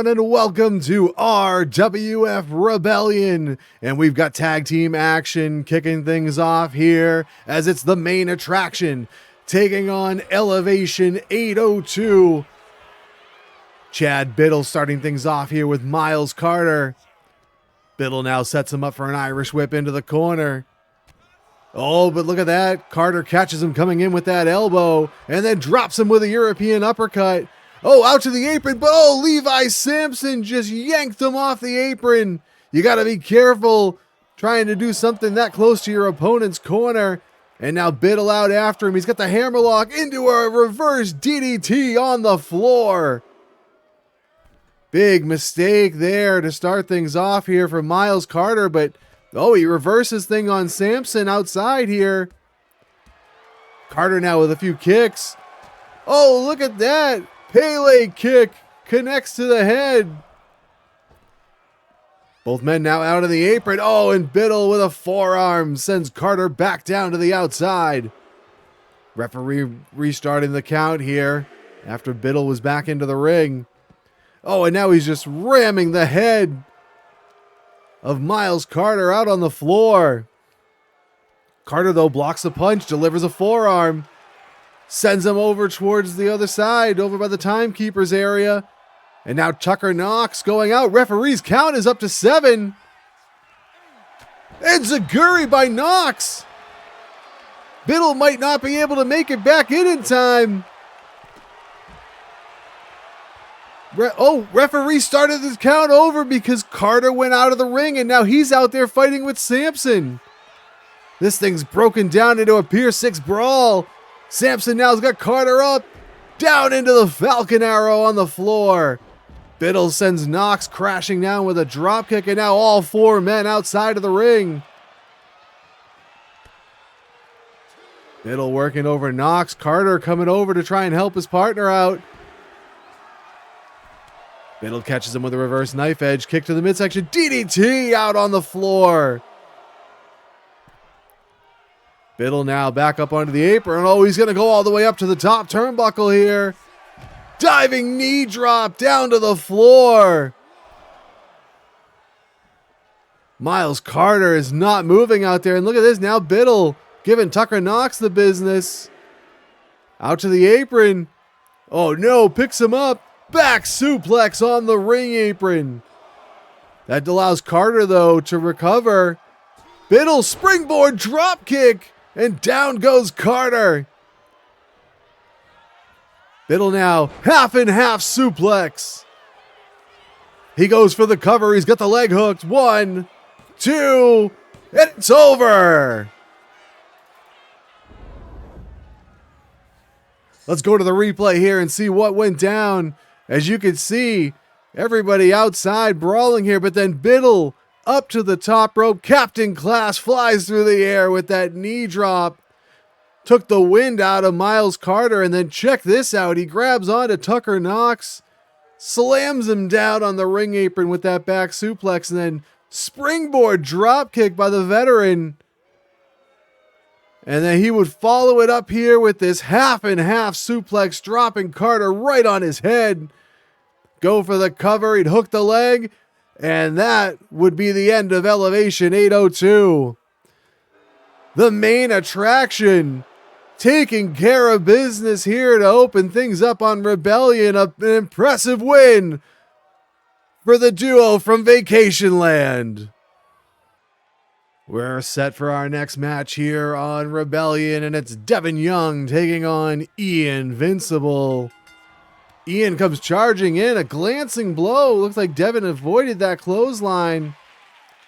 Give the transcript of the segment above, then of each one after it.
everyone, and welcome to RWF Rebellion. And we've got tag team action kicking things off here as it's the main attraction taking on Elevation 802. Chad Biddle starting things off here with Miles Carter. Biddle now sets him up for an Irish whip into the corner. Oh, but look at that. Carter catches him coming in with that elbow and then drops him with a European uppercut. Oh, out to the apron, but oh, Levi Sampson just yanked him off the apron. You got to be careful trying to do something that close to your opponent's corner. And now Biddle out after him. He's got the hammerlock into a reverse DDT on the floor. Big mistake there to start things off here for Miles Carter, but oh, he reverses thing on Sampson outside here. Carter now with a few kicks. Oh, look at that. Pele kick connects to the head. Both men now out of the apron. Oh, and Biddle with a forearm sends Carter back down to the outside. Referee restarting the count here after Biddle was back into the ring. Oh, and now he's just ramming the head of Miles Carter out on the floor. Carter, though, blocks the punch, delivers a forearm, sends him over towards the other side, over by the timekeeper's area. And now Tucker Knox going out. Referee's count is up to 7. And Zaguri by Knox. Biddle might not be able to make it back in time. Referee started this count over because Carter went out of the ring and now he's out there fighting with Sampson. This thing's broken down into a Pier 6 brawl. Sampson now's got Carter up, down into the Falcon Arrow on the floor. Biddle sends Knox crashing down with a dropkick, and now all 4 men outside of the ring. Biddle working over Knox. Carter coming over to try and help his partner out. Biddle catches him with a reverse knife edge, kick to the midsection, DDT out on the floor. Biddle now back up onto the apron. Oh, he's going to go all the way up to the top turnbuckle here. Diving knee drop down to the floor. Miles Carter is not moving out there. And look at this now, Biddle giving Tucker Knox the business. Out to the apron. Oh no, picks him up. Back suplex on the ring apron. That allows Carter, though, to recover. Biddle springboard drop kick. And down goes Carter. Biddle now half and half suplex. He goes for the cover. He's got the leg hooked. 1, 2, and it's over. Let's go to the replay here and see what went down. As you can see, everybody outside brawling here, but then Biddle up to the top rope. Captain Class flies through the air with that knee drop. Took the wind out of Miles Carter, and then check this out. He grabs onto Tucker Knox, slams him down on the ring apron with that back suplex, and then springboard drop kick by the veteran. And then he would follow it up here with this half and half suplex, dropping Carter right on his head. Go for the cover. He'd hook the leg. And that would be the end of Elevation 802. The main attraction taking care of business here to open things up on Rebellion. An impressive win for the duo from Vacation Land. We're set for our next match here on Rebellion, and it's Devin Young taking on Vincible. Ian comes charging in, a glancing blow. Looks like Devin avoided that clothesline.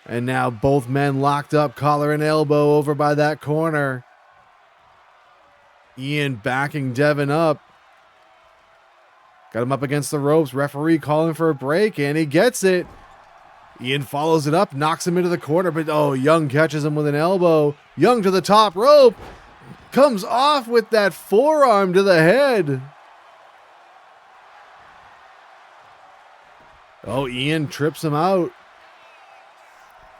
And now both men locked up, collar and elbow over by that corner. Ian backing Devin up. Got him up against the ropes. Referee calling for a break, and he gets it. Ian follows it up, knocks him into the corner, but oh, Young catches him with an elbow. Young to the top rope. Comes off with that forearm to the head. Oh, Ian trips him out.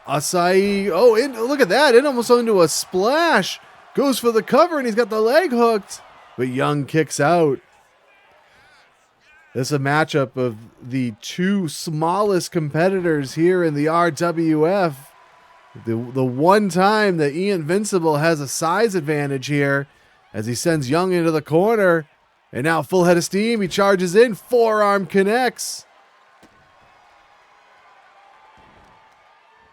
Asai, look at that. It almost into a splash. Goes for the cover, and he's got the leg hooked. But Young kicks out. This is a matchup of the two smallest competitors here in the RWF. The one time that Vincible has a size advantage here as he sends Young into the corner. And now full head of steam. He charges in. Forearm connects.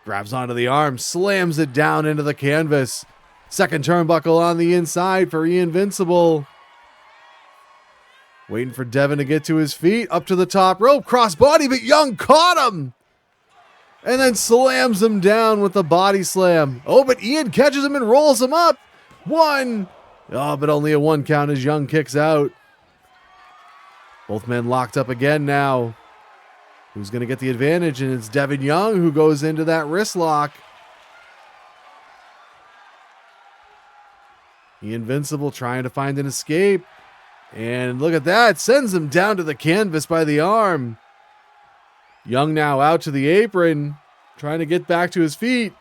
Grabs onto the arm. Slams it down into the canvas. Second turnbuckle on the inside for Vincible. Waiting for Devin to get to his feet. Up to the top rope. Crossbody, but Young caught him. And then slams him down with the body slam. Oh, but Ian catches him and rolls him up. One. Oh, but only a 1 count as Young kicks out. Both men locked up again now. Who's going to get the advantage? And it's Devin Young who goes into that wrist lock. Vincible trying to find an escape. And look at that. Sends him down to the canvas by the arm. Young now out to the apron. Trying to get back to his feet.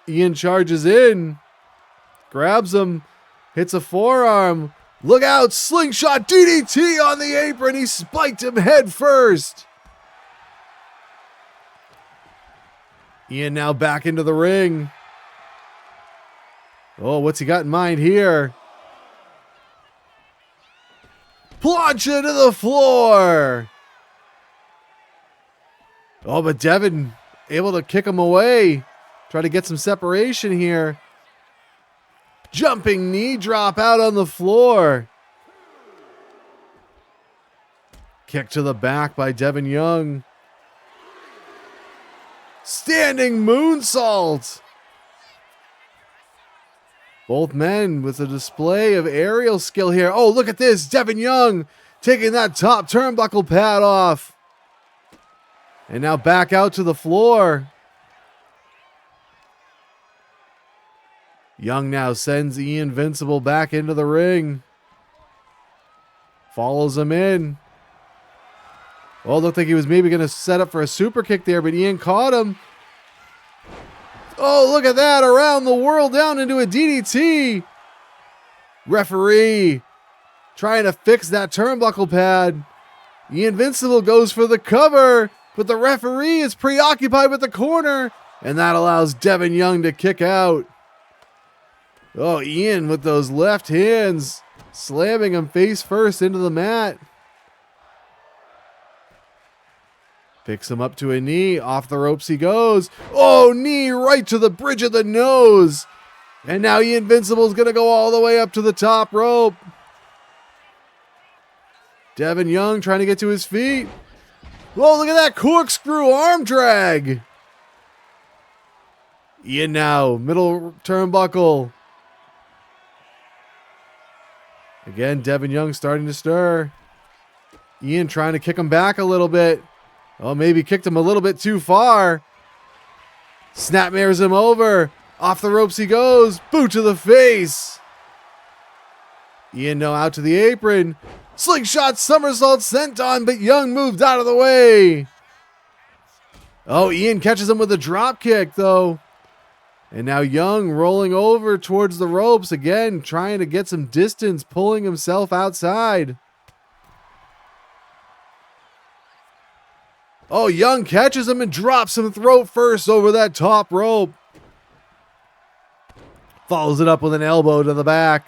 Ian charges in. Grabs him. Hits a forearm. Look out. Slingshot DDT on the apron. He spiked him head first. Ian now back into the ring. Oh, what's he got in mind here? Plancha to the floor. Oh, but Devin able to kick him away. Try to get some separation here. Jumping knee drop out on the floor. Kick to the back by Devin Young. Standing moonsault. Both men with a display of aerial skill here. Oh, look at this. Devin Young taking that top turnbuckle pad off. And now back out to the floor. Young now sends Vincible back into the ring. Follows him in. Oh, looked like he was maybe going to set up for a super kick there, but Ian caught him. Oh, look at that. Around the world down into a DDT. Referee trying to fix that turnbuckle pad. Vincible goes for the cover, but the referee is preoccupied with the corner, and that allows Devin Young to kick out. Oh, Ian with those left hands, slamming him face first into the mat. Picks him up to a knee. Off the ropes he goes. Oh, knee right to the bridge of the nose. And now Vincible is going to go all the way up to the top rope. Devin Young trying to get to his feet. Whoa, look at that corkscrew arm drag. Ian now, middle turnbuckle. Again, Devin Young starting to stir. Ian trying to kick him back a little bit. Oh, maybe kicked him a little bit too far. Snapmares him over. Off the ropes he goes. Boot to the face. Ian now out to the apron. Slingshot somersault senton, but Young moved out of the way. Oh, Ian catches him with a drop kick, though. And now Young rolling over towards the ropes again, trying to get some distance, pulling himself outside. Oh, Young catches him and drops him throat first over that top rope. Follows it up with an elbow to the back.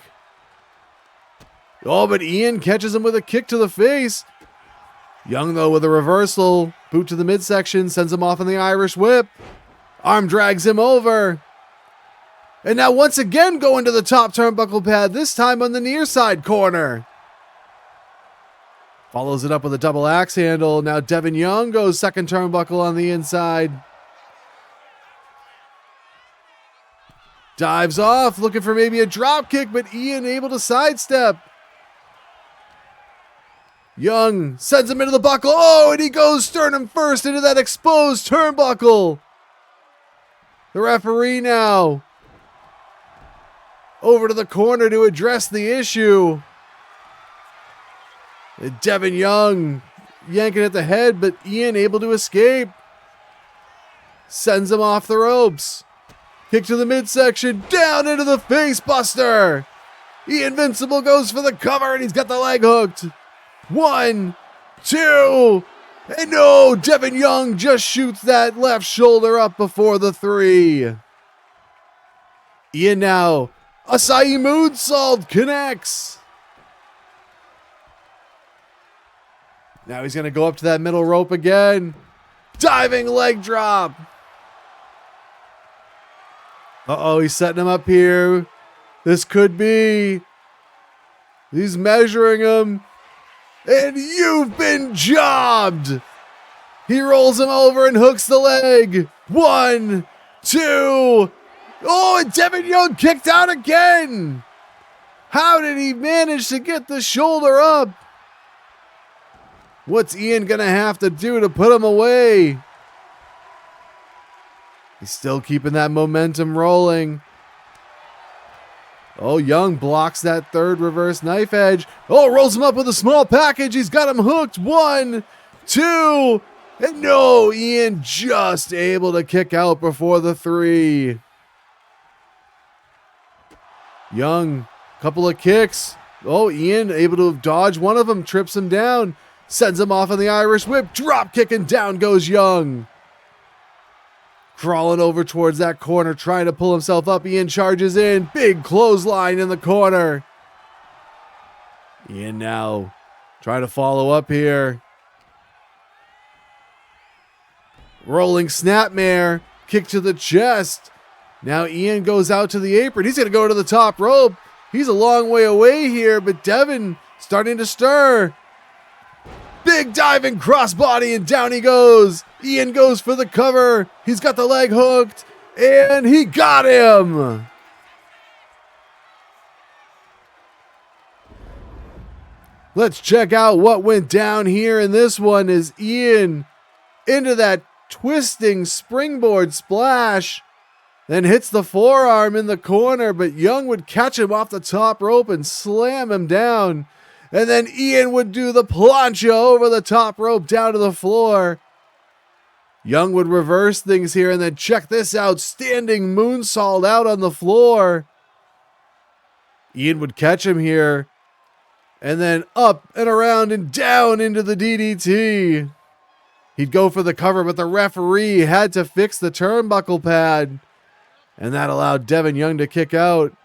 Oh, but Ian catches him with a kick to the face. Young, though, with a reversal. Boot to the midsection, sends him off in the Irish whip. Arm drags him over. And now once again going to the top turnbuckle pad, this time on the near side corner. Follows it up with a double axe handle. Now Devin Young goes second turnbuckle on the inside. Dives off, looking for maybe a drop kick, but Ian able to sidestep. Young sends him into the buckle. Oh, and he goes sternum first into that exposed turnbuckle. The referee now over to the corner to address the issue. Devin Young yanking at the head, but Ian able to escape. Sends him off the ropes. Kick to the midsection, down into the face buster. Vincible goes for the cover, and he's got the leg hooked. 1, 2, and no, Devin Young just shoots that left shoulder up before the 3. Ian now, Acai moonsault connects. Now he's going to go up to that middle rope again. Diving leg drop. Uh-oh, he's setting him up here. This could be. He's measuring him. And you've been jobbed. He rolls him over and hooks the leg. 1, 2. Oh, and Devin Young kicked out again. How did he manage to get the shoulder up? What's Ian going to have to do to put him away? He's still keeping that momentum rolling. Oh, Young blocks that third reverse knife edge. Oh, rolls him up with a small package. He's got him hooked. 1, 2, and no, Ian just able to kick out before the 3. Young, couple of kicks. Oh, Ian able to dodge one of them, trips him down, sends him off on the Irish whip, drop kick, and down goes Young. Crawling over towards that corner, trying to pull himself up. Ian charges in. Big clothesline in the corner. Ian now trying to follow up here. Rolling snapmare. Kick to the chest. Now Ian goes out to the apron. He's going to go to the top rope. He's a long way away here, but Devin starting to stir. Big diving crossbody, and down he goes. Ian goes for the cover. He's got the leg hooked, and he got him. Let's check out what went down here in this one as Ian into that twisting springboard splash, then hits the forearm in the corner, but Young would catch him off the top rope and slam him down. And then Ian would do the plancha over the top rope down to the floor. Young would reverse things here, and then check this out. Standing moonsault out on the floor. Ian would catch him here. And then up and around and down into the DDT. He'd go for the cover, but the referee had to fix the turnbuckle pad. And that allowed Devin Young to kick out.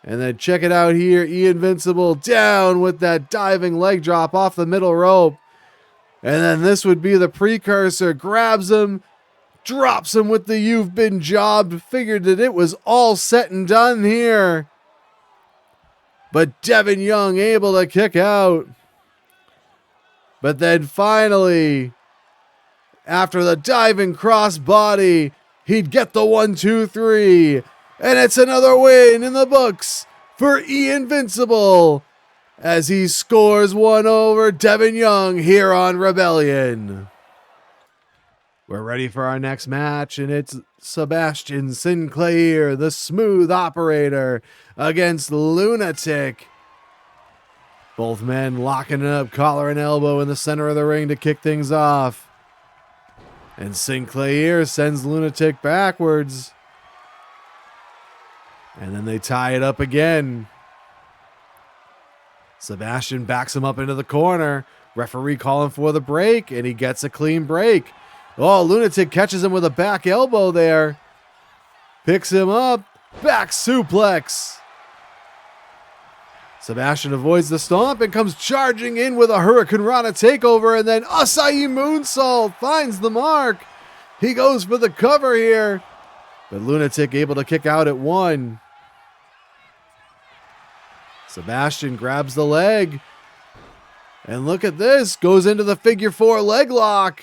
And then check it out here. Ian Vincible down with that diving leg drop off the middle rope. And then this would be the precursor. Grabs him, drops him with the "you've been jobbed." Figured that it was all set and done here. But Devin Young able to kick out. But then finally, after the diving crossbody, he'd get the 1, 2, 3. And it's another win in the books for Ian Vincible as he scores one over Devin Young here on Rebellion. We're ready for our next match, and it's Sebastian Sinclaiir, the smooth operator, against Lunatic. Both men locking it up, collar and elbow in the center of the ring to kick things off. And Sinclaiir sends Lunatic backwards. And then they tie it up again. Sebastian backs him up into the corner. Referee calling for the break, and he gets a clean break. Oh, Lunatic catches him with a back elbow there. Picks him up. Back suplex. Sebastian avoids the stomp and comes charging in with a Hurricane Rana takeover, and then Acai moonsault finds the mark. He goes for the cover here, but Lunatic able to kick out at 1. Sebastian grabs the leg, and look at this, goes into the figure 4 leg lock.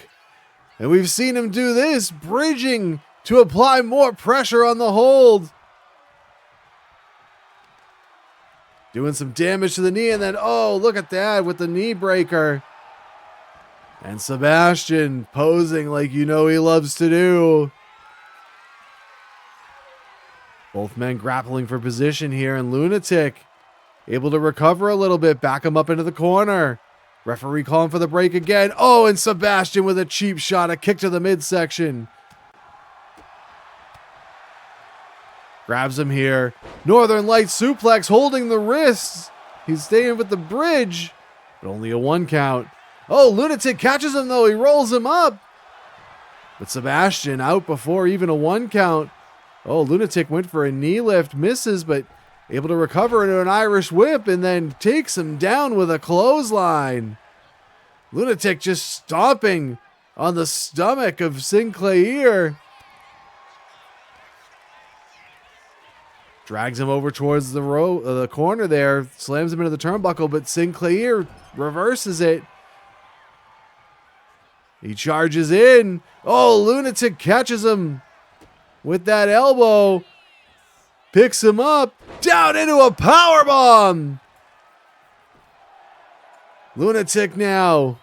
And we've seen him do this, bridging to apply more pressure on the hold. Doing some damage to the knee, and then, oh, look at that with the knee breaker. And Sebastian posing like you know he loves to do. Both men grappling for position here, and Lunatic able to recover a little bit, back him up into the corner. Referee calling for the break again. Oh, and Sebastian with a cheap shot, a kick to the midsection. Grabs him here. Northern Light suplex, holding the wrists. He's staying with the bridge, but only a 1 count. Oh, Lunatic catches him though. He rolls him up. But Sebastian out before even a 1 count. Oh, Lunatic went for a knee lift, misses, but able to recover into an Irish whip and then takes him down with a clothesline. Lunatic just stomping on the stomach of Sinclaiir. Drags him over towards the corner there, slams him into the turnbuckle, but Sinclaiir reverses it. He charges in. Oh, Lunatic catches him with that elbow. Picks him up, down into a powerbomb. Lunatic now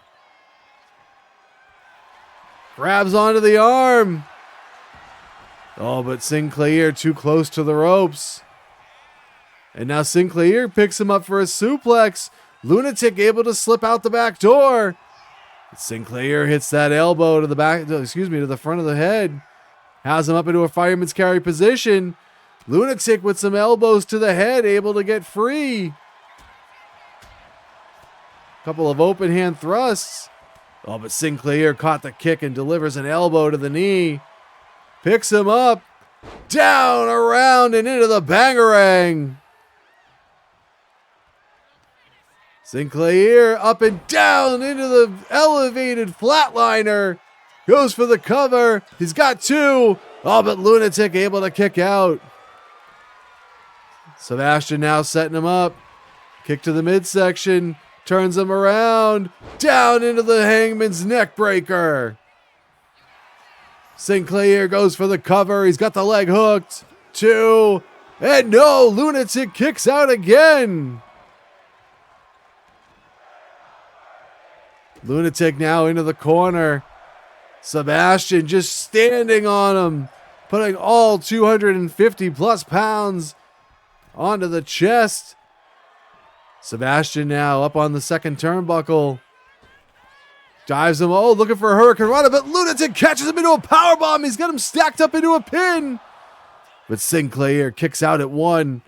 grabs onto the arm. Oh, but Sinclaiir too close to the ropes. And now Sinclaiir picks him up for a suplex. Lunatic able to slip out the back door. Sinclaiir hits that elbow to the back, to the front of the head. Has him up into a fireman's carry position. Lunatic with some elbows to the head, able to get free. Couple of open hand thrusts. Oh, but Sinclaiir caught the kick and delivers an elbow to the knee. Picks him up, down, around, and into the bangarang. Sinclaiir up and down into the elevated flatliner. Goes for the cover. He's got 2. Oh, but Lunatic able to kick out. Sebastian now setting him up. Kick to the midsection. Turns him around. Down into the Hangman's neck breaker. Sinclaiir goes for the cover. He's got the leg hooked. 2. And no, Lunatic kicks out again. Lunatic now into the corner. Sebastian just standing on him, putting all 250 plus pounds onto the chest. Sebastian now up on the second turnbuckle. Dives him, oh, looking for a Hurricane Rana, but Lunatic catches him into a powerbomb. He's got him stacked up into a pin. But Sinclaiir kicks out at 1,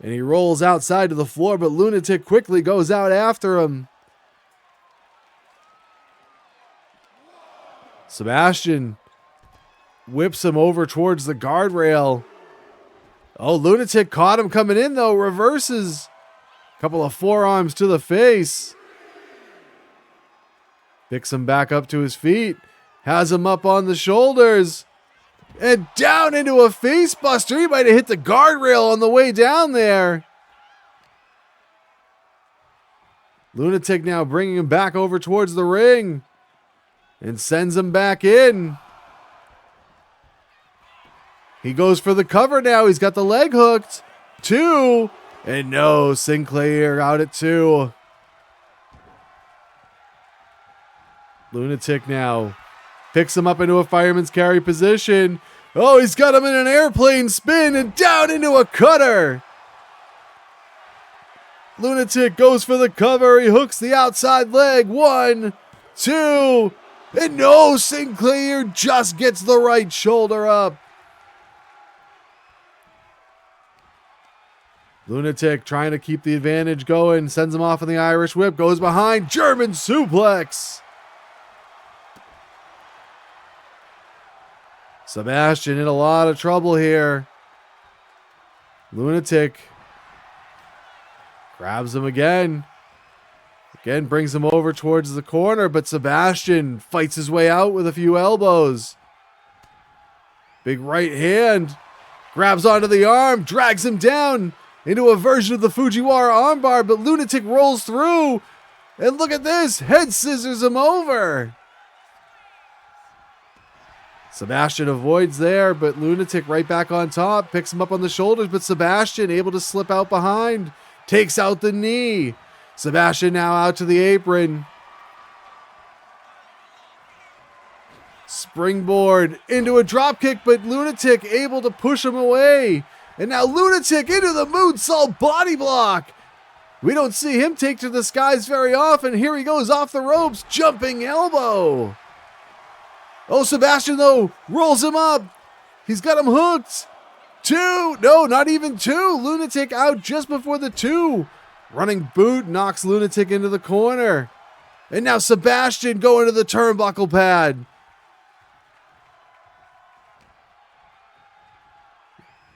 and he rolls outside to the floor, but Lunatic quickly goes out after him. Sebastian whips him over towards the guardrail. Oh, Lunatic caught him coming in, though. Reverses. Couple of forearms to the face. Picks him back up to his feet. Has him up on the shoulders. And down into a face buster. He might have hit the guardrail on the way down there. Lunatic now bringing him back over towards the ring. And sends him back in. He goes for the cover now. He's got the leg hooked. 2. And no, Sinclaiir out at 2. Lunatic now picks him up into a fireman's carry position. Oh, he's got him in an airplane spin and down into a cutter. Lunatic goes for the cover. He hooks the outside leg. 1, 2. And no, Sinclaiir just gets the right shoulder up. Lunatic trying to keep the advantage going. Sends him off in the Irish whip. Goes behind. German suplex. Sebastian in a lot of trouble here. Lunatic grabs him again. Again, brings him over towards the corner, but Sebastian fights his way out with a few elbows. Big right hand. Grabs onto the arm, drags him down into a version of the Fujiwara armbar, but Lunatic rolls through. And look at this, head scissors him over. Sebastian avoids there, but Lunatic right back on top, picks him up on the shoulders, but Sebastian able to slip out behind, takes out the knee. Sebastian now out to the apron. Springboard into a dropkick, but Lunatic able to push him away. And now Lunatic into the moonsault body block. We don't see him take to the skies very often. Here he goes off the ropes, jumping elbow. Oh, Sebastian, though, rolls him up. He's got him hooked. 2. No, not even 2. Lunatic out just before the 2. Running boot knocks Lunatic into the corner. And now Sebastian going to the turnbuckle pad.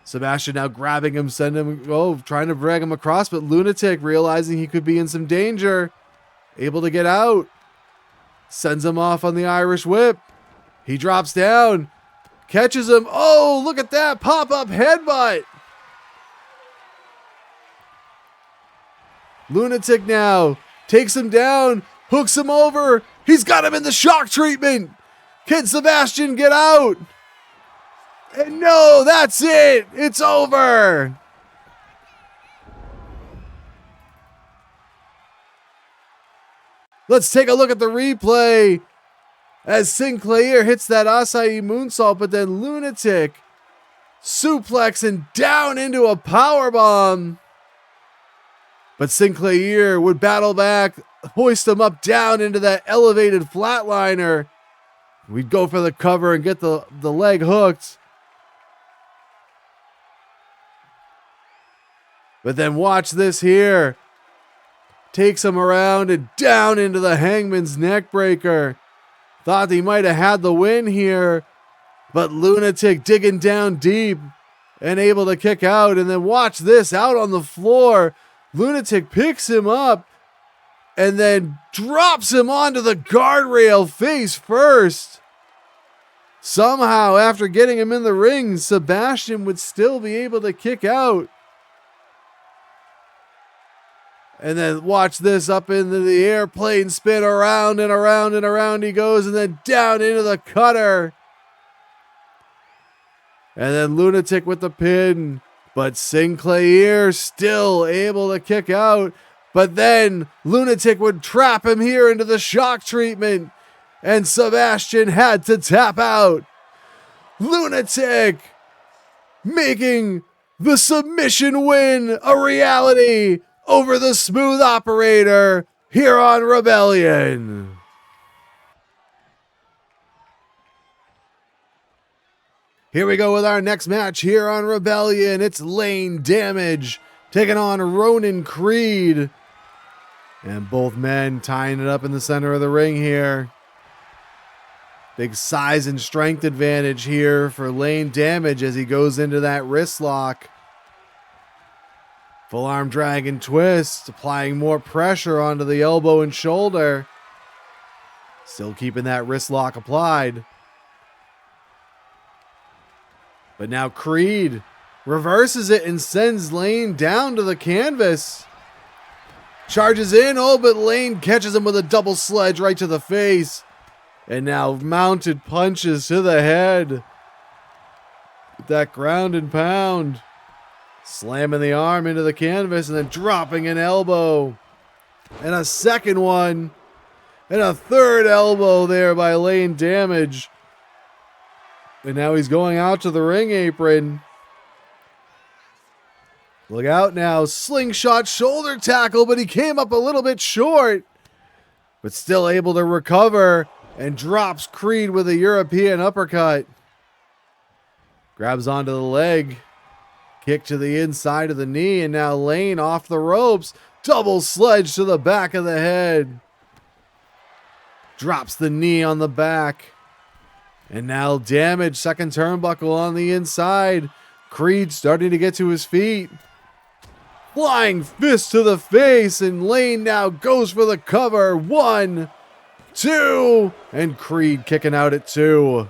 Sebastian now grabbing him, sending him, trying to drag him across, but Lunatic, realizing he could be in some danger, able to get out. Sends him off on the Irish whip. He drops down, catches him. Oh, look at that pop-up headbutt. Lunatic now takes him down, hooks him over. He's got him in the shock treatment. Can Sebastian get out? And no, that's it. It's over. Let's take a look at the replay as Sinclaiir hits that acai moonsault, but then Lunatic suplexing down into a powerbomb. But Sinclaiir would battle back, hoist him up down into that elevated flatliner. We'd go for the cover and get the leg hooked. But then watch this here. Takes him around and down into the Hangman's neckbreaker. Thought he might have had the win here, but Lunatic digging down deep and able to kick out. And then watch this, out on the floor. Lunatic picks him up and then drops him onto the guardrail face first. Somehow, after getting him in the ring, Sebastian would still be able to kick out. And then watch this, up into the airplane spin, around and around and around he goes, and then down into the cutter. And then Lunatic with the pin, but Sinclaiir still able to kick out. But then Lunatic would trap him here into the shock treatment, and Sebastian had to tap out. Lunatic making the submission win a reality over the Smooth Operator here on Rebellion. Here we go with our next match here on Rebellion. It's Layne Damage taking on Ronan Creed. And both men tying it up in the center of the ring here. Big size and strength advantage here for Layne Damage as he goes into that wrist lock. Full arm dragon twist, applying more pressure onto the elbow and shoulder. Still keeping that wrist lock applied. But now Creed reverses it and sends Layne down to the canvas. Charges in, but Layne catches him with a double sledge right to the face. And now mounted punches to the head. That ground and pound. Slamming the arm into the canvas and then dropping an elbow. And a second one. And a third elbow there by Layne Damage. And now he's going out to the ring apron. Look out now. Slingshot shoulder tackle, but he came up a little bit short. But still able to recover and drops Creed with a European uppercut. Grabs onto the leg. Kick to the inside of the knee, and now Layne off the ropes. Double sledge to the back of the head. Drops the knee on the back. And now Damage, second turnbuckle on the inside. Creed starting to get to his feet. Flying fist to the face, and Layne now goes for the cover. 1, 2, and Creed kicking out at 2.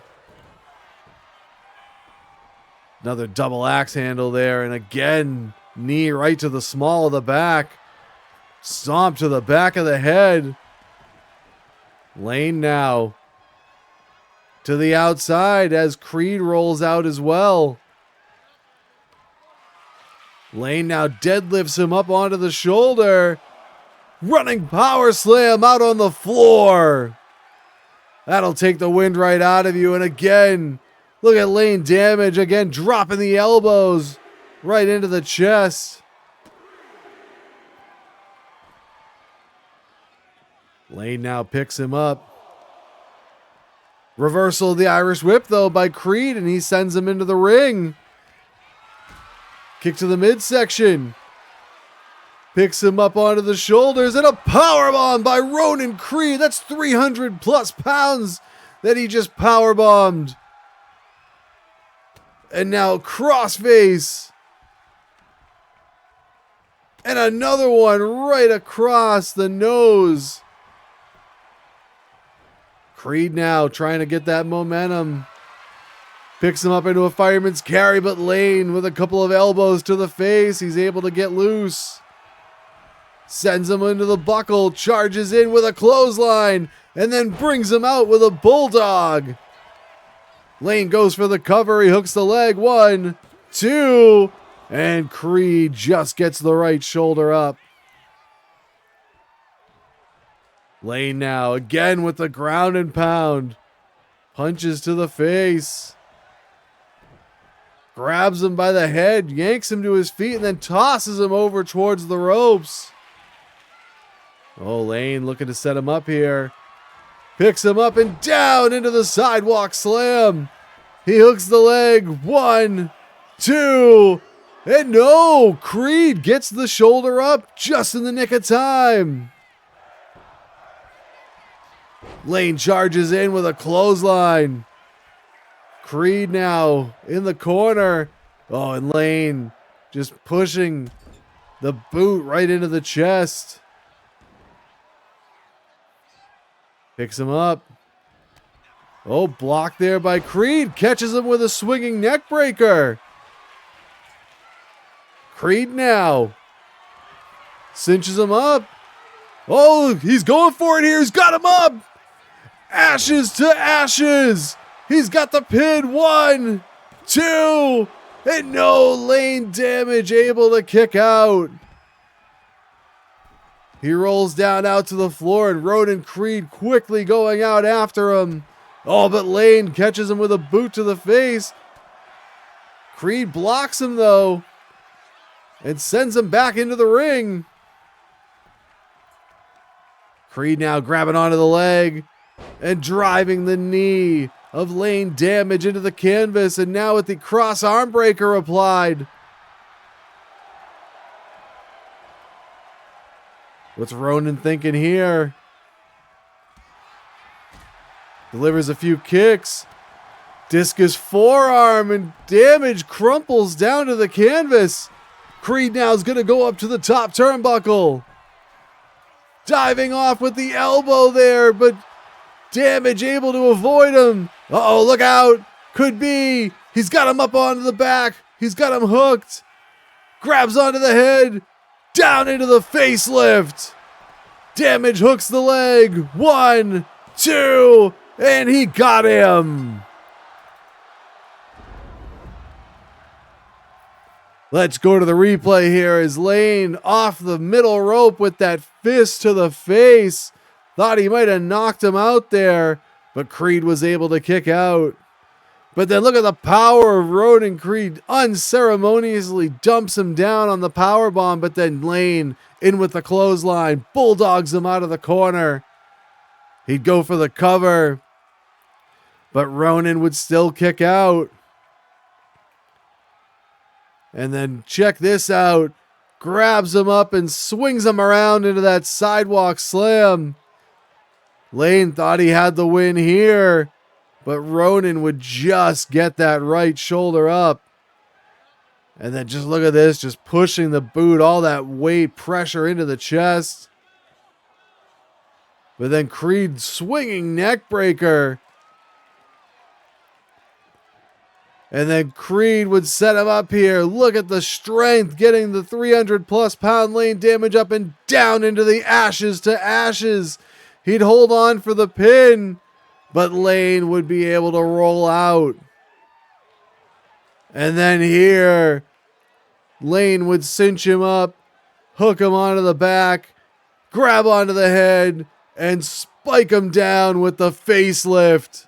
Another double axe handle there, and again, knee right to the small of the back. Stomp to the back of the head. Layne now to the outside as Creed rolls out as well. Layne now deadlifts him up onto the shoulder. Running power slam out on the floor. That'll take the wind right out of you, and again, look at Layne Damage, again dropping the elbows right into the chest. Layne now picks him up. Reversal of the Irish whip though by Creed, and he sends him into the ring. Kick to the midsection. Picks him up onto the shoulders and a powerbomb by Ronan Creed. That's 300 plus pounds that he just powerbombed. And now crossface. And another one right across the nose. Creed now trying to get that momentum. Picks him up into a fireman's carry, but Layne with a couple of elbows to the face. He's able to get loose. Sends him into the buckle, charges in with a clothesline, and then brings him out with a bulldog. Layne goes for the cover. He hooks the leg. 1, 2, and Creed just gets the right shoulder up. Layne now again with the ground and pound. Punches to the face. Grabs him by the head, yanks him to his feet, and then tosses him over towards the ropes. Oh, Layne looking to set him up here. Picks him up and down into the sidewalk slam. He hooks the leg. 1, 2, and no! Creed gets the shoulder up just in the nick of time. Layne charges in with a clothesline. Creed now in the corner. Oh, and Layne just pushing the boot right into the chest. Picks him up. Oh, blocked there by Creed. Catches him with a swinging neck breaker. Creed now cinches him up. Oh, he's going for it here. He's got him up. Ashes to ashes. He's got the pin. 1, 2, and no, Layne damage, able to kick out. He rolls down out to the floor, and Ronan Creed quickly going out after him. Oh, but Layne catches him with a boot to the face. Creed blocks him, though, and sends him back into the ring. Creed now grabbing onto the leg and driving the knee of Layne damage into the canvas, and now with the cross arm breaker applied. What's Ronan thinking here? Delivers a few kicks. Discus forearm, and damage crumples down to the canvas. Creed now is going to go up to the top turnbuckle. Diving off with the elbow there, but damage able to avoid him. Uh-oh, look out. Could be. He's got him up onto the back. He's got him hooked. Grabs onto the head. Down into the facelift. Damage hooks the leg. 1, 2, and he got him. Let's go to the replay here as Layne off the middle rope with that fist to the face. Thought he might have knocked him out there, but Creed was able to kick out. But then look at the power of Ronan. Creed unceremoniously dumps him down on the powerbomb, but then Layne in with the clothesline, bulldogs him out of the corner. He'd go for the cover, but Ronan would still kick out. And then check this out. Grabs him up and swings him around into that sidewalk slam. Layne thought he had the win here, but Ronan would just get that right shoulder up. And then just look at this, just pushing the boot, all that weight, pressure into the chest. But then Creed swinging neck breaker. And then Creed would set him up here. Look at the strength, getting the 300 plus pound Layne damage up and down into the ashes to ashes. He'd hold on for the pin, but Layne would be able to roll out. And then here, Layne would cinch him up, hook him onto the back, grab onto the head, and spike him down with the facelift.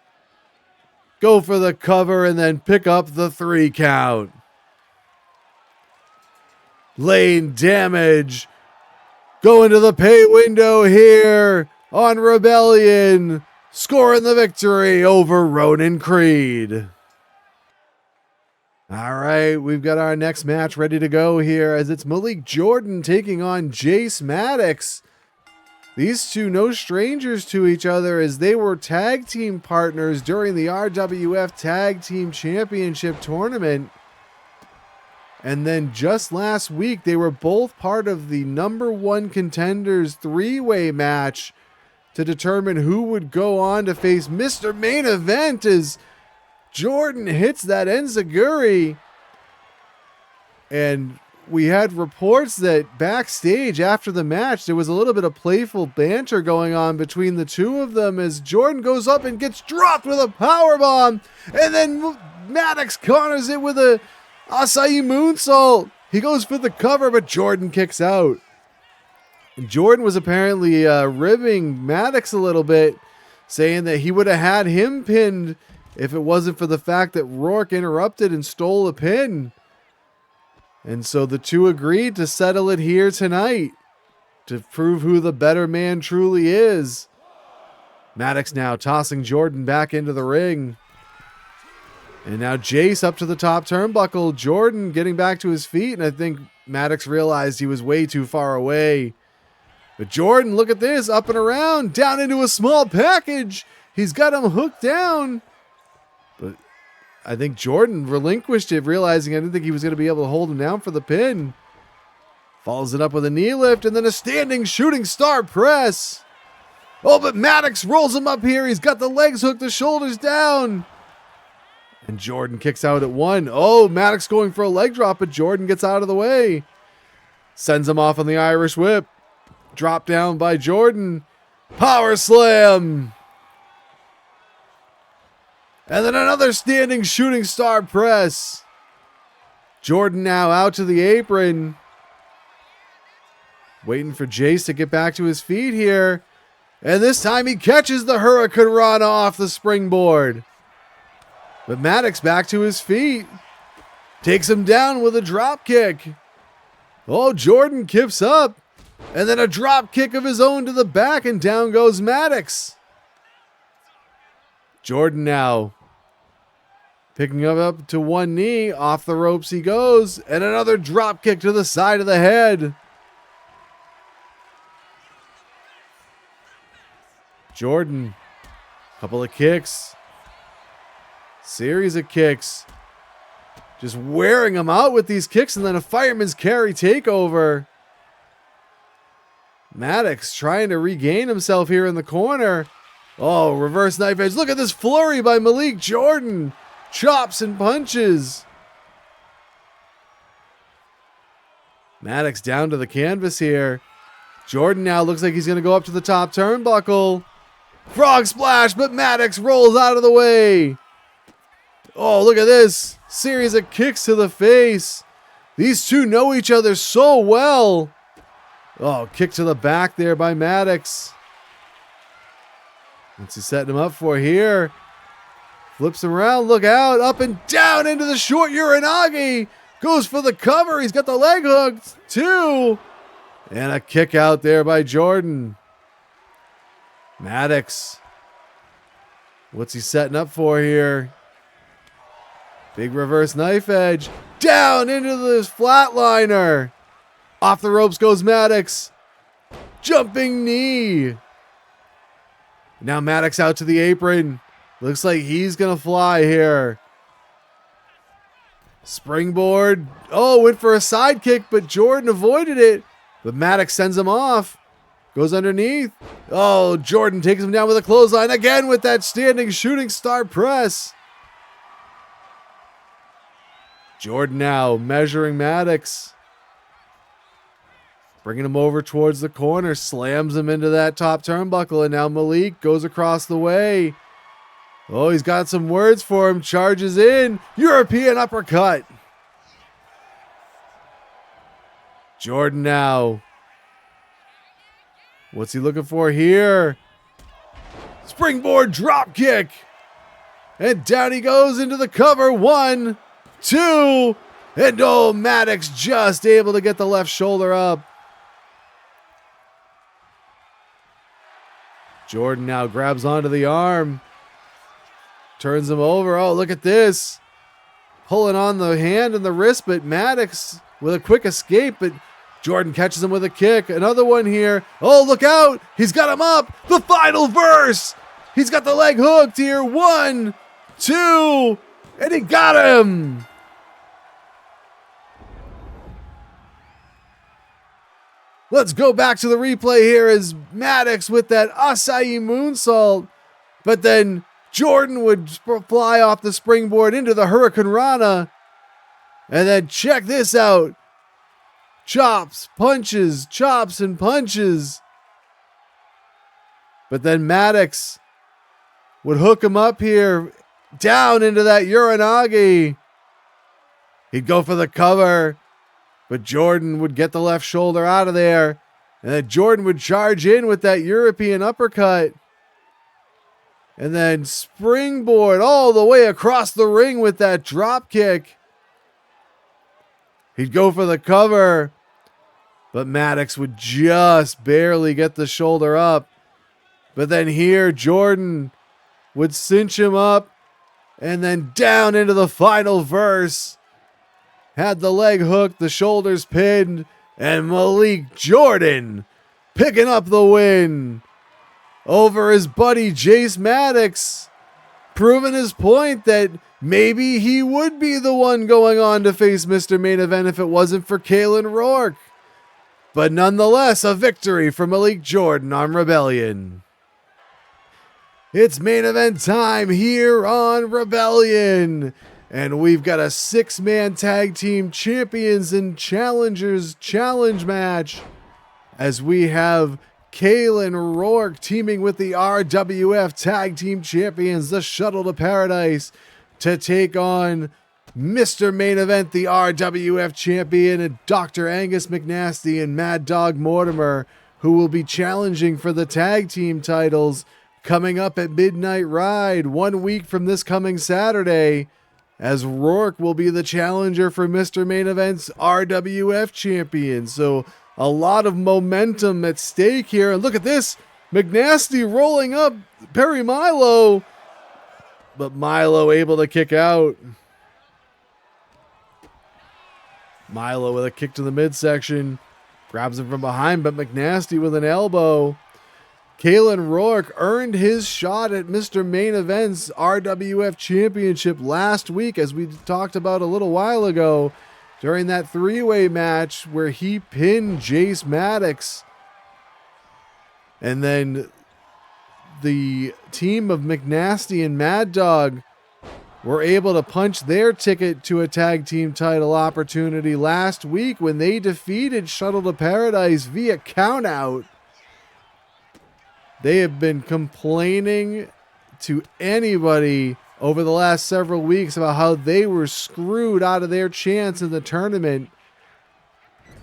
Go for the cover and then pick up the 3 count. Layne damage. Going to the pay window here on Rebellion. Scoring the victory over Ronan Creed. All right, we've got our next match ready to go here as it's Malik Jordan taking on Jace Maddox. These two no strangers to each other as they were tag team partners during the RWF Tag Team Championship Tournament. And then just last week, they were both part of the #1 contenders three-way match to determine who would go on to face Mr. Main Event as Jordan hits that enziguri. And we had reports that backstage after the match, there was a little bit of playful banter going on between the two of them as Jordan goes up and gets dropped with a powerbomb. And then Maddox counters it with a acai moonsault. He goes for the cover, but Jordan kicks out. And Jordan was apparently ribbing Maddox a little bit, saying that he would have had him pinned if it wasn't for the fact that Roarke interrupted and stole a pin. And so the two agreed to settle it here tonight to prove who the better man truly is. Maddox now tossing Jordan back into the ring. And now Jace up to the top turnbuckle. Jordan getting back to his feet, and I think Maddox realized he was way too far away. But Jordan, look at this, up and around, down into a small package. He's got him hooked down. But I think Jordan relinquished it, realizing I didn't think he was going to be able to hold him down for the pin. Follows it up with a knee lift and then a standing shooting star press. Oh, but Maddox rolls him up here. He's got the legs hooked, the shoulders down. And Jordan kicks out at one. Oh, Maddox going for a leg drop, but Jordan gets out of the way. Sends him off on the Irish whip. Drop down by Jordan. Power slam. And then another standing shooting star press. Jordan now out to the apron. Waiting for Jace to get back to his feet here. And this time he catches the Hurricane Rana off the springboard. But Maddox back to his feet. Takes him down with a drop kick. Oh, Jordan kips up. And then a drop kick of his own to the back, and down goes Maddox. Jordan now picking him up to one knee. Off the ropes he goes. And another drop kick to the side of the head. Jordan, couple of kicks. Series of kicks. Just wearing him out with these kicks, and then a fireman's carry takeover. Maddox trying to regain himself here in the corner. Oh, reverse knife edge. Look at this flurry by Malik Jordan. Chops and punches. Maddox down to the canvas here. Jordan now looks like he's going to go up to the top turnbuckle. Frog splash, but Maddox rolls out of the way. Oh, look at this. Series of kicks to the face. These two know each other so well. Oh, kick to the back there by Maddox. What's he setting him up for here? Flips him around, look out, up and down into the short Uranagi. Goes for the cover, he's got the leg hooked, two. And a kick out there by Jordan. Maddox. What's he setting up for here? Big reverse knife edge. Down into this flatliner. Off the ropes goes Maddox. Jumping knee. Now Maddox out to the apron. Looks like he's going to fly here. Springboard. Oh, went for a sidekick, but Jordan avoided it. But Maddox sends him off. Goes underneath. Oh, Jordan takes him down with a clothesline again with that standing shooting star press. Jordan now measuring Maddox. Bringing him over towards the corner. Slams him into that top turnbuckle. And now Malik goes across the way. Oh, he's got some words for him. Charges in. European uppercut. Jordan now. What's he looking for here? Springboard drop kick. And down he goes into the cover. 1, 2. And oh, Maddox just able to get the left shoulder up. Jordan now grabs onto the arm. Turns him over. Oh, look at this. pulling on the hand and the wrist, but Maddox with a quick escape, but Jordan catches him with a kick. Another one here. Oh, look out. He's got him up. The final verse. He's got the leg hooked here. 1, 2, and he got him. Let's go back to the replay here as Maddox with that acai moonsault, but then Jordan would fly off the springboard into the Hurricane Rana. And then check this out. Chops, punches, chops, and punches. But then Maddox would hook him up here, down into that Uranagi. He'd go for the cover, but Jordan would get the left shoulder out of there. And then Jordan would charge in with that European uppercut. And then springboard all the way across the ring with that drop kick. He'd go for the cover, but Maddox would just barely get the shoulder up. But then here, Jordan would cinch him up and then down into the final verse. Had the leg hooked, the shoulders pinned, and Malik Jordan picking up the win over his buddy Jace Maddox, proving his point that maybe he would be the one going on to face Mr. Main Event if it wasn't for Caelan Roarke. But nonetheless, a victory for Malik Jordan on Rebellion. It's main event time here on Rebellion. And we've got a 6-man tag team champions and challengers challenge match as we have Caelan Roarke teaming with the RWF Tag Team Champions, the Shuttle to Paradise, to take on Mr. Main Event, the RWF Champion, and Dr. Angus McNasty and Mad Dog Mortimer, who will be challenging for the tag team titles coming up at Midnight Ride 1 week from this coming Saturday, as Roarke will be the challenger for Mr. Main Event's RWF Champion. So a lot of momentum at stake here. And look at this. McNasty rolling up Perry Milo. But Milo able to kick out. Milo with a kick to the midsection. Grabs him from behind, but McNasty with an elbow. Caelan Roarke earned his shot at Mr. Main Event's RWF Championship last week, as we talked about a little while ago, during that 3-way match where he pinned Jace Maddox. And then the team of McNasty and Mad Dog were able to punch their ticket to a tag team title opportunity last week when they defeated Shuttle to Paradise via countout. They have been complaining to anybody over the last several weeks about how they were screwed out of their chance in the tournament,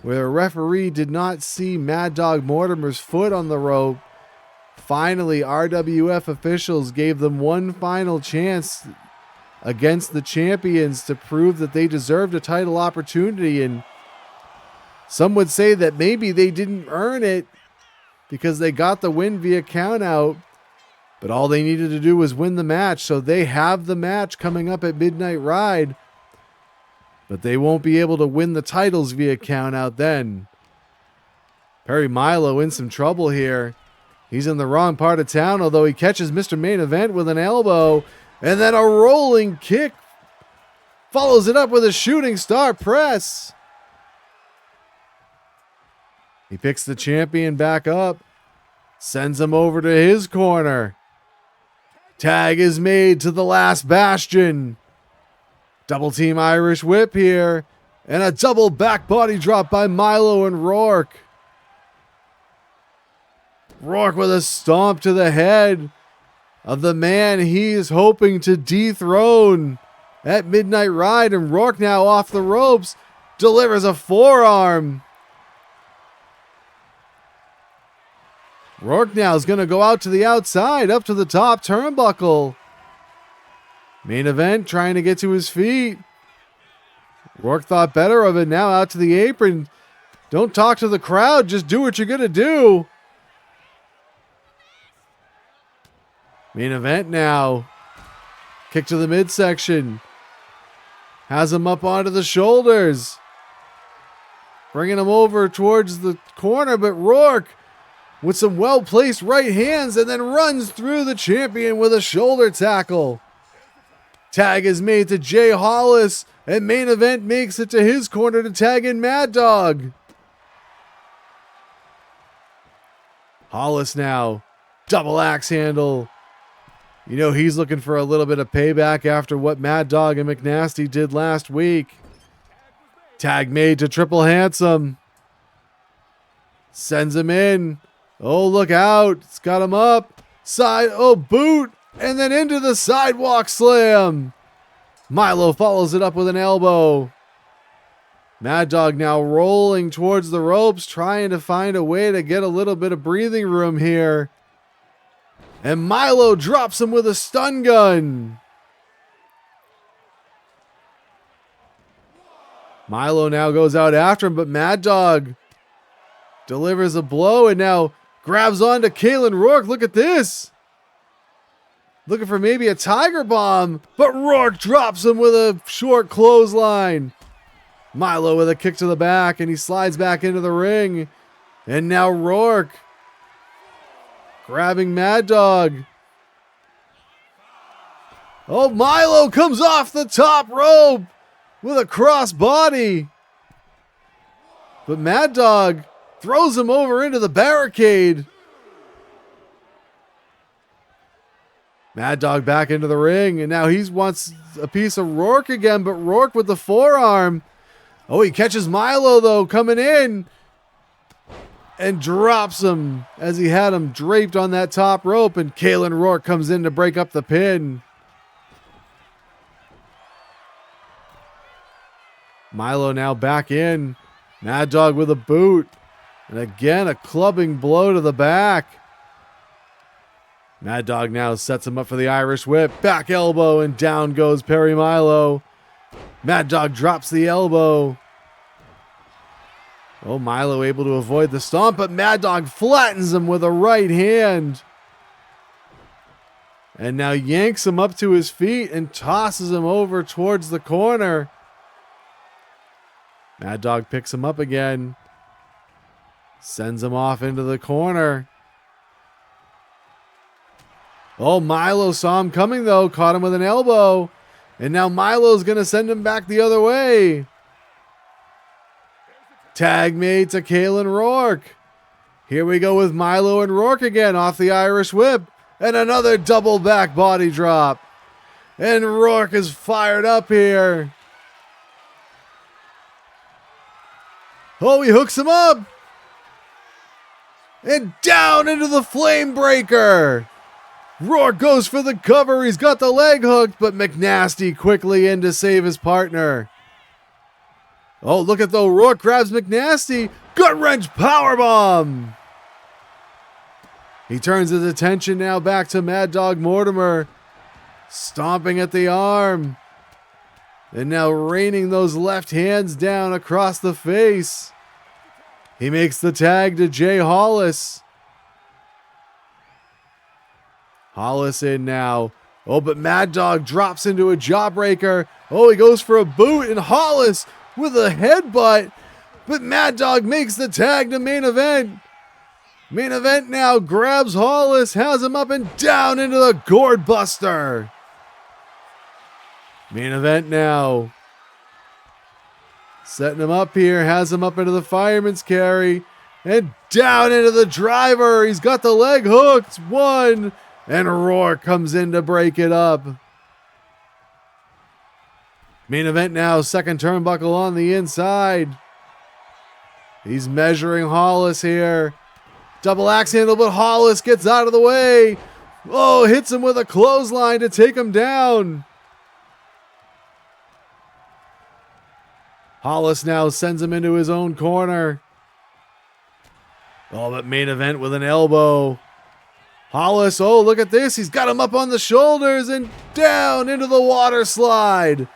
where the referee did not see Mad Dog Mortimer's foot on the rope. Finally, RWF officials gave them one final chance against the champions to prove that they deserved a title opportunity, and some would say that maybe they didn't earn it because they got the win via countout, but all they needed to do was win the match. So they have the match coming up at Midnight Ride, but they won't be able to win the titles via countout then. Perry Milo in some trouble here. He's in the wrong part of town, although he catches Mr. Main Event with an elbow, and then a rolling kick follows it up with a shooting star press. He picks the champion back up, sends him over to his corner. Tag is made to the last bastion. Double team Irish whip here, and a double back body drop by Milo and Roarke. Roarke with a stomp to the head of the man he's hoping to dethrone at Midnight Ride, and Roarke now off the ropes, delivers a forearm. Roarke now is going to go out to the outside, up to the top turnbuckle. Main Event trying to get to his feet. Roarke thought better of it, now out to the apron. Don't talk to the crowd, just do what you're going to do. Main Event now. Kick to the midsection. Has him up onto the shoulders. Bringing him over towards the corner, but Roarke with some well-placed right hands and then runs through the champion with a shoulder tackle. Tag is made to Jay Hollis, and Main Event makes it to his corner to tag in Mad Dog. Hollis now, double axe handle. You know he's looking for a little bit of payback after what Mad Dog and McNasty did last week. Tag made to Triple Handsome. Sends him in. Oh, look out. It's got him up. Side, oh, boot. And then into the sidewalk slam. Milo follows it up with an elbow. Mad Dog now rolling towards the ropes, trying to find a way to get a little bit of breathing room here. And Milo drops him with a stun gun. Milo now goes out after him, but Mad Dog delivers a blow and now grabs onto Caelan Roarke. Look at this. Looking for maybe a tiger bomb, but Roarke drops him with a short clothesline. Milo with a kick to the back, and he slides back into the ring. And now Roarke grabbing Mad Dog. Oh, Milo comes off the top rope with a cross body. But Mad Dog throws him over into the barricade. Mad Dog back into the ring, and now he wants a piece of Roarke again, but Roarke with the forearm. Oh, he catches Milo, though, coming in, and drops him as he had him draped on that top rope, and Caelan Roarke comes in to break up the pin. Milo now back in. Mad Dog with a boot, and again a clubbing blow to the back. Mad Dog now sets him up for the Irish whip. Back elbow, and down goes Perry Milo. Mad Dog drops the elbow. Oh, Milo able to avoid the stomp, but Mad Dog flattens him with a right hand. And now yanks him up to his feet and tosses him over towards the corner. Mad Dog picks him up again. Sends him off into the corner. Oh, Milo saw him coming, though. Caught him with an elbow. And now Milo's going to send him back the other way. Tag made to Caelan Roarke. Here we go with Milo and Roarke again off the Irish whip. And another double back body drop. And Roarke is fired up here. Oh, he hooks him up. And down into the flame breaker. Roarke goes for the cover. He's got the leg hooked, but McNasty quickly in to save his partner. Oh, look at though. Roarke grabs McNasty. Gut wrench powerbomb. He turns his attention now back to Mad Dog Mortimer. Stomping at the arm. And now raining those left hands down across the face. He makes the tag to Jay Hollis. Hollis in now. Oh, but Mad Dog drops into a jawbreaker. Oh, he goes for a boot, and Hollis with a headbutt. But Mad Dog makes the tag to Main Event. Main Event now grabs Hollis, has him up and down into the gourd buster. Main Event now. Setting him up here, has him up into the fireman's carry. And down into the driver. He's got the leg hooked. One. And Roarke comes in to break it up. Main Event now, second turnbuckle on the inside. He's measuring Hollis here. Double axe handle, but Hollis gets out of the way. Oh, hits him with a clothesline to take him down. Hollis now sends him into his own corner. Oh, but Main Event with an elbow. Hollis, oh, look at this. He's got him up on the shoulders and down into the water slide.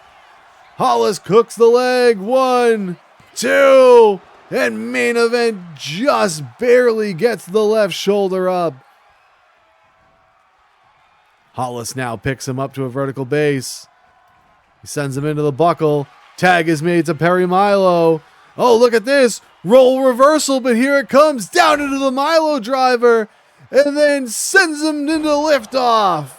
Hollis cooks the leg. 1, 2, and Main Event just barely gets the left shoulder up. Hollis now picks him up to a vertical base. He sends him into the buckle. Tag is made to Perry Milo. Oh, look at this. Roll reversal, but here it comes. Down into the Milo driver. And then sends him into liftoff.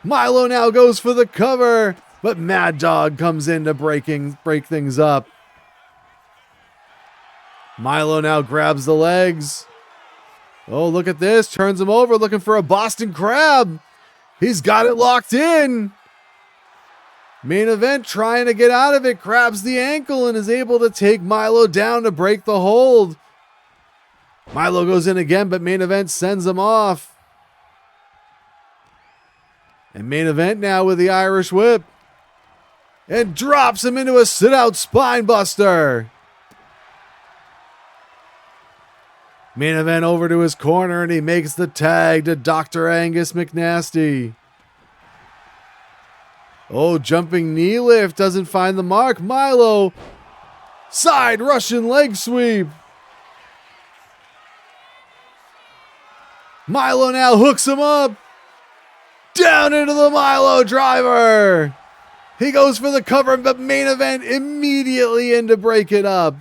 Milo now goes for the cover. But Mad Dog comes in to break things up. Milo now grabs the legs. Oh, look at this. Turns him over, looking for a Boston Crab. He's got it locked in. Main Event trying to get out of it. Grabs the ankle and is able to take Milo down to break the hold. Milo goes in again, but Main Event sends him off. And Main Event now with the Irish Whip. And drops him into a sit-out spine buster. Main Event over to his corner, and he makes the tag to Dr. Angus McNasty. Oh, jumping knee lift doesn't find the mark. Milo, side Russian leg sweep. Milo now hooks him up. Down into the Milo driver. He goes for the cover, but Main Event immediately in to break it up.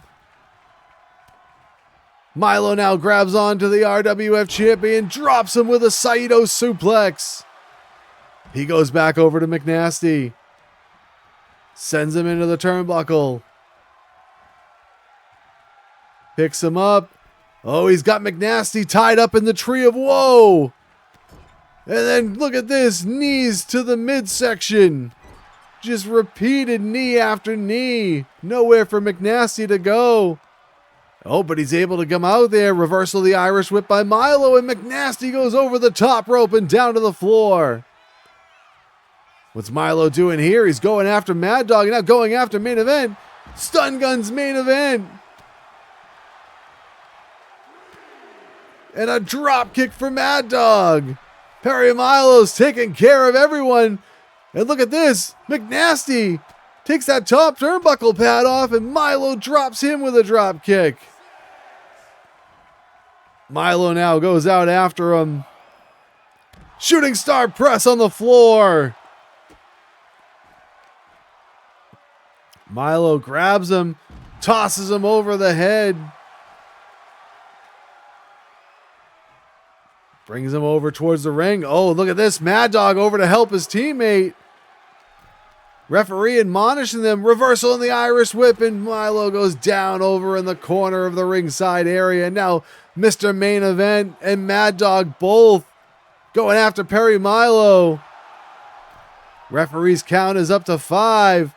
Milo now grabs onto the RWF Champion, drops him with a Saito suplex. He goes back over to McNasty. Sends him into the turnbuckle. Picks him up. Oh, he's got McNasty tied up in the tree of woe. And then look at this, knees to the midsection. Just repeated knee after knee. Nowhere for McNasty to go. Oh, but he's able to come out there. Reversal of the Irish Whip by Milo, and McNasty goes over the top rope and down to the floor. What's Milo doing here? He's going after Mad Dog, now going after Main Event. Stun guns Main Event. And a drop kick for Mad Dog. Perry Milo's taking care of everyone. And look at this. McNasty takes that top turnbuckle pad off, and Milo drops him with a drop kick. Milo now goes out after him. Shooting star press on the floor. Milo grabs him, tosses him over the head. Brings him over towards the ring. Oh, look at this. Mad Dog over to help his teammate. Referee admonishing them. Reversal in the Irish Whip, and Milo goes down over in the corner of the ringside area. And now Mr. Main Event and Mad Dog both going after Perry Milo. Referee's count is up to 5.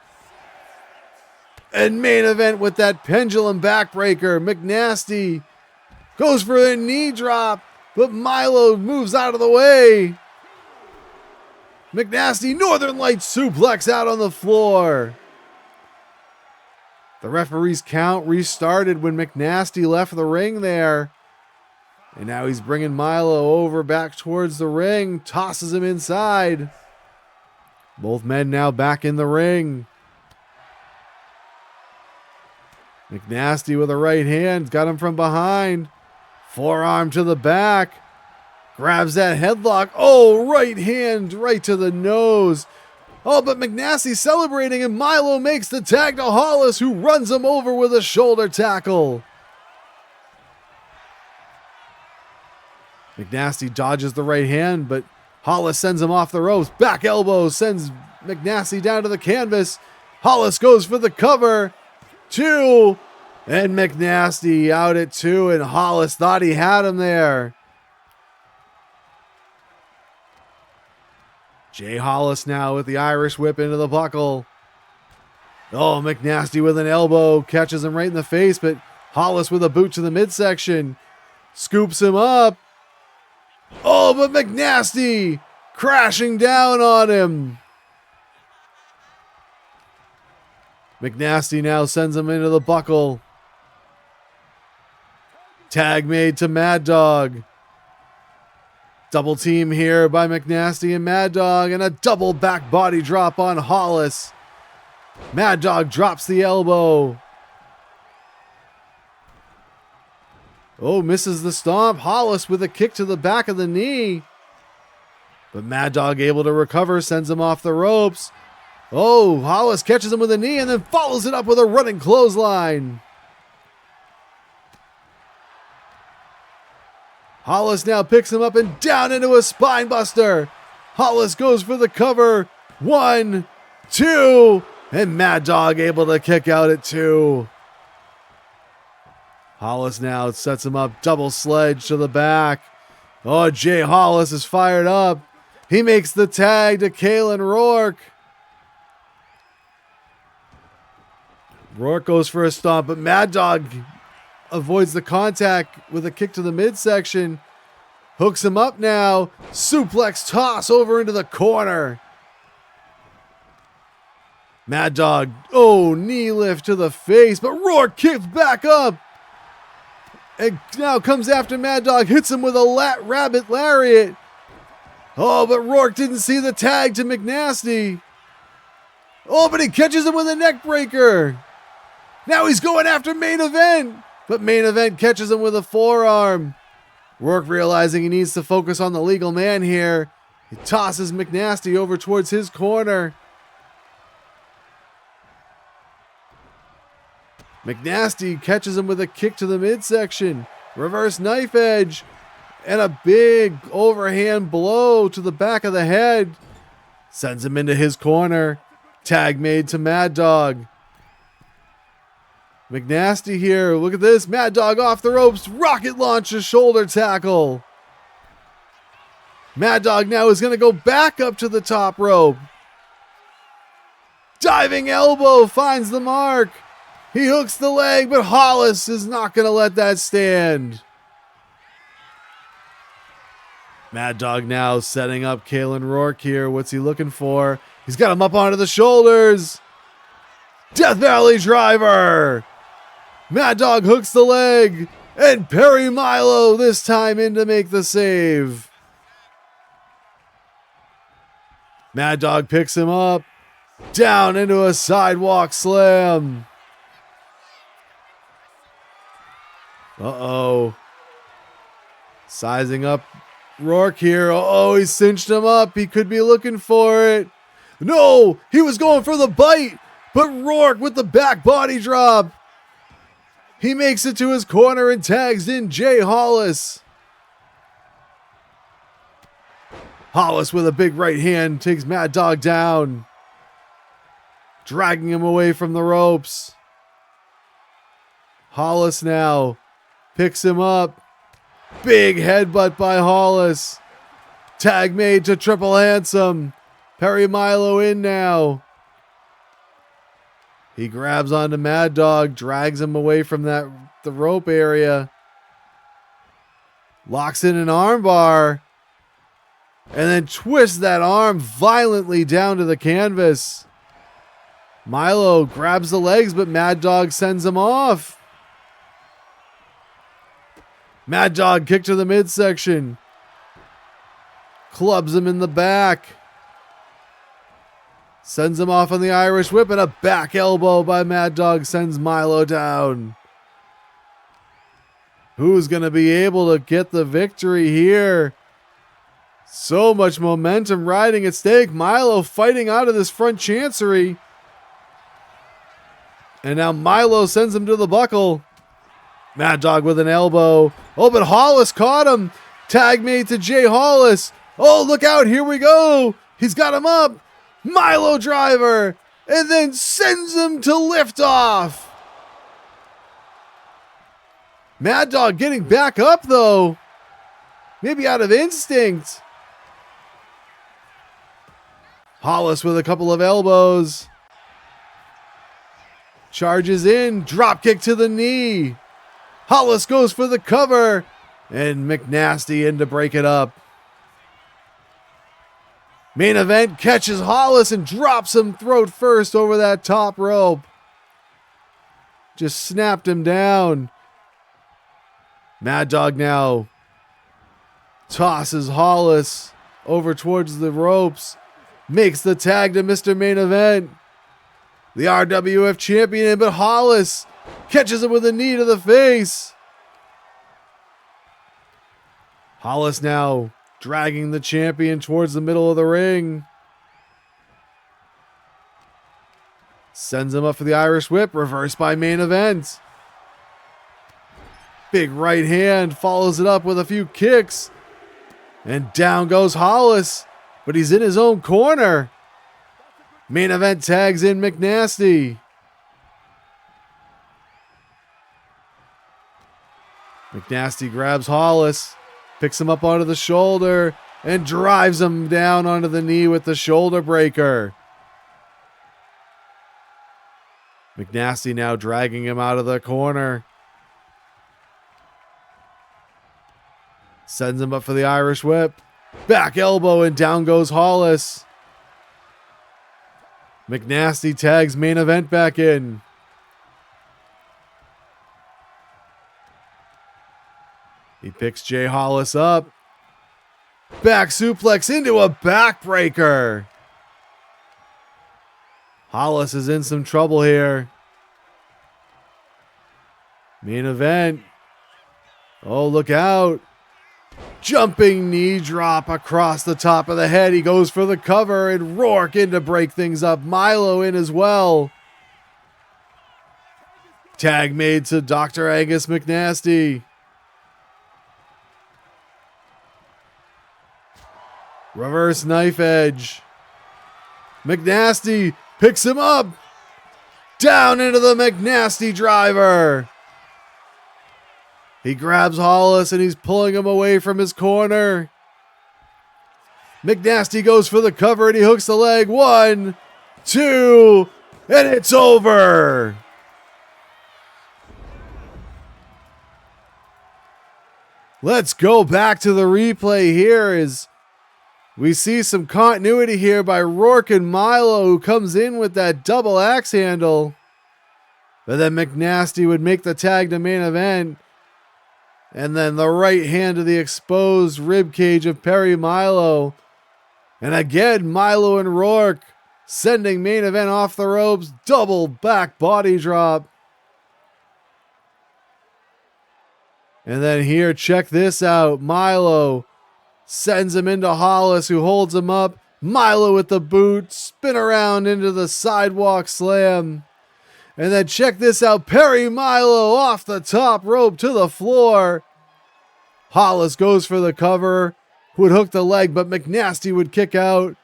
And Main Event with that pendulum backbreaker. McNasty goes for a knee drop, but Milo moves out of the way. McNasty Northern Lights suplex out on the floor. The referee's count restarted when McNasty left the ring there. And now he's bringing Milo over back towards the ring. Tosses him inside. Both men now back in the ring. McNasty with a right hand. Got him from behind. Forearm to the back. Grabs that headlock. Oh, right hand right to the nose. Oh, but McNasty's celebrating, and Milo makes the tag to Hollis, who runs him over with a shoulder tackle. McNasty dodges the right hand, but Hollis sends him off the ropes. Back elbow sends McNasty down to the canvas. Hollis goes for the cover. 2. And McNasty out at 2, and Hollis thought he had him there. Jay Hollis now with the Irish Whip into the buckle. Oh, McNasty with an elbow. Catches him right in the face, but Hollis with a boot to the midsection. Scoops him up. Oh, but McNasty crashing down on him. McNasty now sends him into the buckle. Tag made to Mad Dog. Double team here by McNasty and Mad Dog, and a double back body drop on Hollis. Mad Dog drops the elbow. Oh, misses the stomp. Hollis with a kick to the back of the knee. But Mad Dog able to recover, sends him off the ropes. Oh, Hollis catches him with a knee and then follows it up with a running clothesline. Hollis now picks him up and down into a spine buster. Hollis goes for the cover. 1, 2, and Mad Dog able to kick out at 2. Hollis now sets him up, double sledge to the back. Oh, Jay Hollis is fired up. He makes the tag to Caelan Roarke. Roarke goes for a stomp, but Mad Dog avoids the contact with a kick to the midsection. Hooks him up now. Suplex toss over into the corner. Mad Dog, oh, knee lift to the face, but Roarke kicks back up. And now comes after Mad Dog, hits him with a rabbit lariat. Oh, but Roarke didn't see the tag to McNasty. Oh, but he catches him with a neck breaker. Now he's going after Main Event, but Main Event catches him with a forearm. Roarke realizing he needs to focus on the legal man here. He tosses McNasty over towards his corner. McNasty catches him with a kick to the midsection, reverse knife edge, and a big overhand blow to the back of the head. Sends him into his corner. Tag made to Mad Dog. McNasty here, look at this. Mad Dog off the ropes, rocket launches shoulder tackle. Mad Dog now is going to go back up to the top rope. Diving elbow finds the mark. He hooks the leg, but Hollis is not going to let that stand. Mad Dog now setting up Caelan Roarke here. What's he looking for? He's got him up onto the shoulders. Death Valley Driver. Mad Dog hooks the leg. And Perry Milo this time in to make the save. Mad Dog picks him up. Down into a sidewalk slam. Uh-oh. Sizing up Roarke here. Oh, he cinched him up. He could be looking for it. No, he was going for the bite, but Roarke with the back body drop. He makes it to his corner and tags in Jay Hollis. Hollis with a big right hand takes Mad Dog down, dragging him away from the ropes. Hollis now picks him up. Big headbutt by Hollis. Tag made to Triple Handsome. Perry Milo in now. He grabs onto Mad Dog, drags him away from the rope area. Locks in an armbar. And then twists that arm violently down to the canvas. Milo grabs the legs, but Mad Dog sends him off. Mad Dog kick to the midsection. Clubs him in the back. Sends him off on the Irish whip, and a back elbow by Mad Dog sends Milo down. Who's going to be able to get the victory here? So much momentum riding at stake. Milo fighting out of this front chancery. And now Milo sends him to the buckle. Mad Dog with an elbow. Oh, but Hollis caught him. Tag made to Jay Hollis. Oh, look out. Here we go. He's got him up. Milo driver. And then sends him to lift off. Mad Dog getting back up, though. Maybe out of instinct. Hollis with a couple of elbows. Charges in. Drop kick to the knee. Hollis goes for the cover, and McNasty in to break it up. Main Event catches Hollis and drops him throat first over that top rope. Just snapped him down. Mad Dog now tosses Hollis over towards the ropes. Makes the tag to Mr. Main Event. The RWF Champion, but Hollis catches him with a knee to the face. Hollis now dragging the champion towards the middle of the ring. Sends him up for the Irish whip, reversed by Main Event. Big right hand, follows it up with a few kicks. And down goes Hollis, but he's in his own corner. Main Event tags in McNasty. McNasty grabs Hollis, picks him up onto the shoulder, and drives him down onto the knee with the shoulder breaker. McNasty now dragging him out of the corner. Sends him up for the Irish whip. Back elbow and down goes Hollis. McNasty tags Main Event back in. He picks Jay Hollis up. Back suplex into a backbreaker. Hollis is in some trouble here. Main Event. Oh, look out. Jumping knee drop across the top of the head. He goes for the cover and Roarke in to break things up. Milo in as well. Tag made to Dr. Angus McNasty. Reverse knife edge. McNasty picks him up. Down into the McNasty driver. He grabs Hollis and he's pulling him away from his corner. McNasty goes for the cover and he hooks the leg. 1, 2, and it's over. Let's go back to the replay here as we see some continuity here by Roarke and Milo, who comes in with that double axe handle. But then McNasty would make the tag to Main Event. And then the right hand to the exposed rib cage of Perry Milo. And again, Milo and Roarke sending Main Event off the ropes. Double back body drop. And then here, check this out. Milo sends him into Hollis, who holds him up. Milo with the boot. Spin around into the sidewalk slam. And then check this out. Perry Milo off the top rope to the floor. Hollis goes for the cover. Would hook the leg, but McNasty would kick out.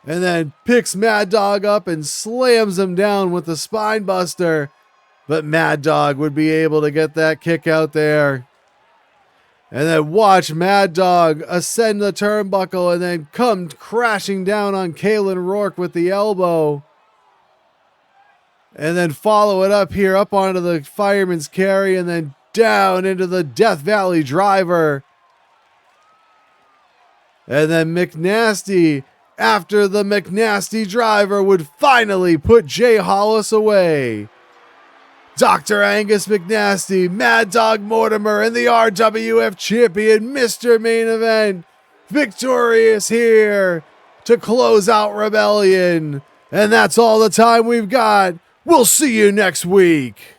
And then picks Mad Dog up and slams him down with the spine buster. But Mad Dog would be able to get that kick out there. And then watch Mad Dog ascend the turnbuckle and then come crashing down on Caelan Roarke with the elbow. And then follow it up here, up onto the fireman's carry, and then down into the Death Valley driver. And then McNasty, after the McNasty driver, would finally put Jay Hollis away. Dr. Angus McNasty, Mad Dog Mortimer, and the RWF Champion Mr. Main Event, victorious here to close out Rebellion. And that's all the time we've got. We'll see you next week.